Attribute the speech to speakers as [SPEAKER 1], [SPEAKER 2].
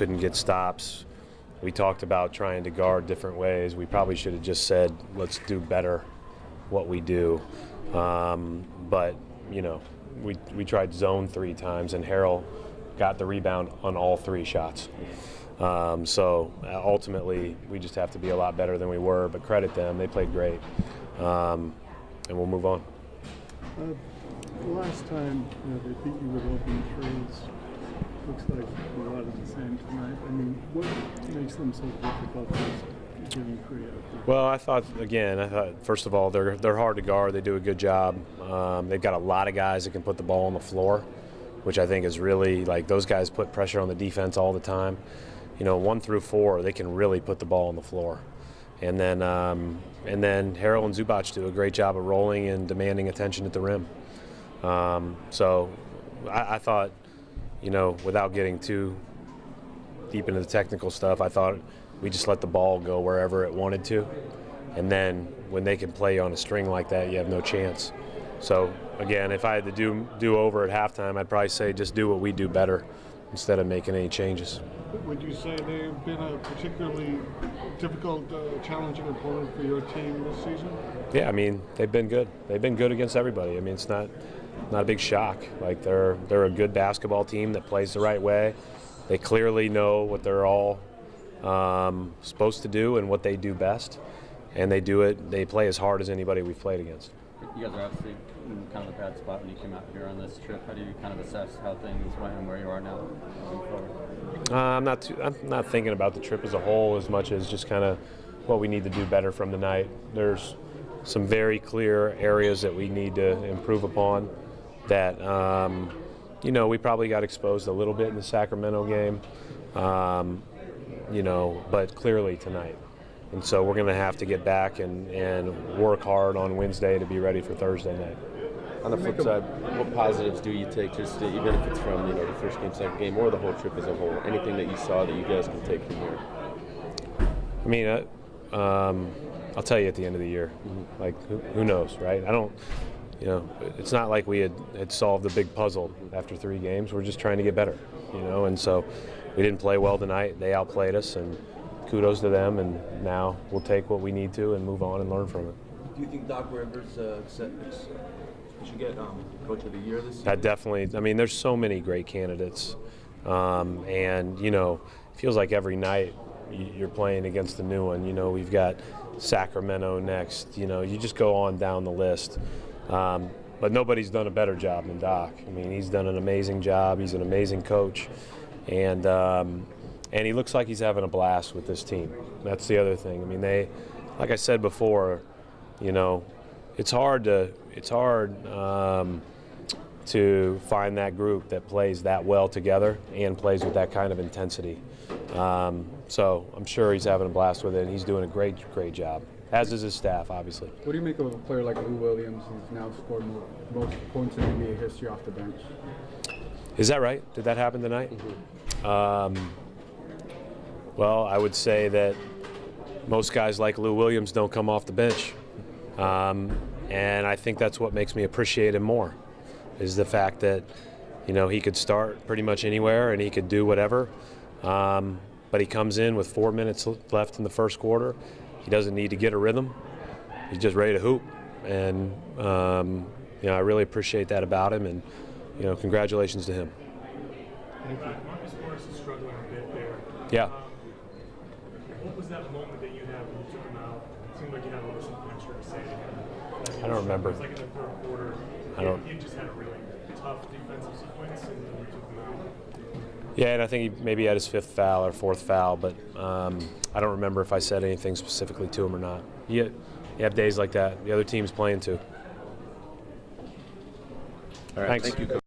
[SPEAKER 1] couldn't get stops. We talked about trying to guard different ways. We probably should have just said, let's do better what we do. But, you know, we tried zone 3 times, and Harrell got the rebound on all 3 shots. So ultimately, we just have to be a lot better than we were, but credit them. They played great. And we'll move on.
[SPEAKER 2] The last time they beat you with open threes, looks like a lot of the same tonight. I mean, what makes them so difficult to getting free out there?
[SPEAKER 1] Well, I thought first of all, they're hard to guard. They do a good job. They've got a lot of guys that can put the ball on the floor, which I think is really, like, those guys put pressure on the defense all the time. You know, 1 through 4, they can really put the ball on the floor. And then Harrell and Zubac do a great job of rolling and demanding attention at the rim. So I thought, you know, without getting too deep into the technical stuff, I thought we just let the ball go wherever it wanted to. And then when they can play on a string like that, you have no chance. So, again, if I had to do over at halftime, I'd probably say just do what we do better instead of making any changes.
[SPEAKER 2] Would you say they've been a particularly difficult, challenging opponent for your team this season?
[SPEAKER 1] Yeah, I mean, they've been good. They've been good against everybody. I mean, it's not a big shock. Like, they're a good basketball team that plays the right way. They clearly know what they're all supposed to do and what they do best, and they do it. They play as hard as anybody we've played against.
[SPEAKER 3] You guys are obviously in kind of a bad spot when you came out here on this trip. How do you kind of assess how things went and where you are now moving forward?
[SPEAKER 1] I'm not thinking about the trip as a whole as much as just kind of what we need to do better from tonight. There's some very clear areas that we need to improve upon that, you know, we probably got exposed a little bit in the Sacramento game, you know, but clearly tonight. And so we're going to have to get back and work hard on Wednesday to be ready for Thursday night.
[SPEAKER 4] On the flip side, what positives do you take, just even if it's from, you know, the first game, second game, or the whole trip as a whole? Anything that you saw that you guys can take from here?
[SPEAKER 1] I mean, I'll tell you at the end of the year. Mm-hmm. Like, who knows, right? I don't, you know, it's not like we had solved the big puzzle after 3 games. We're just trying to get better, you know, and so we didn't play well tonight. They outplayed us, and kudos to them, and now we'll take what we need to and move on and learn from it.
[SPEAKER 5] Do you think Doc Rivers should get Coach of the Year this season?
[SPEAKER 1] That definitely. I mean, there's so many great candidates, and, you know, it feels like every night you're playing against a new one. You know, we've got Sacramento next. You know, you just go on down the list. But nobody's done a better job than Doc. I mean, he's done an amazing job. He's an amazing coach, and he looks like he's having a blast with this team. That's the other thing. I mean, like I said before, you know, it's hard to find that group that plays that well together and plays with that kind of intensity. So I'm sure he's having a blast with it, and he's doing a great job, as is his staff, obviously.
[SPEAKER 6] What do you make of a player like Lou Williams, who's now scored most points in NBA history off the bench?
[SPEAKER 1] Is that right? Did that happen tonight? Mm-hmm. Well, I would say that most guys like Lou Williams don't come off the bench. And I think that's what makes me appreciate him more, is the fact that, you know, he could start pretty much anywhere and he could do whatever. But he comes in with 4 minutes left in the first quarter. He doesn't need to get a rhythm. He's just ready to hoop. And, you know, I really appreciate that about him, and, you know, congratulations to him.
[SPEAKER 7] Marcus Morris is struggling a bit there.
[SPEAKER 1] Yeah.
[SPEAKER 7] What was that moment that you had when you took him out? It seemed like you had a little something extra to say.
[SPEAKER 1] I don't remember.
[SPEAKER 7] It was like in the third quarter. He just had a really tough defensive sequence, and you took him out.
[SPEAKER 1] Yeah, and I think he maybe had his 5th foul or 4th foul, but I don't remember if I said anything specifically to him or not. You have days like that. The other team's playing too.
[SPEAKER 4] All right,
[SPEAKER 1] Thanks.
[SPEAKER 4] Thank you, Coach.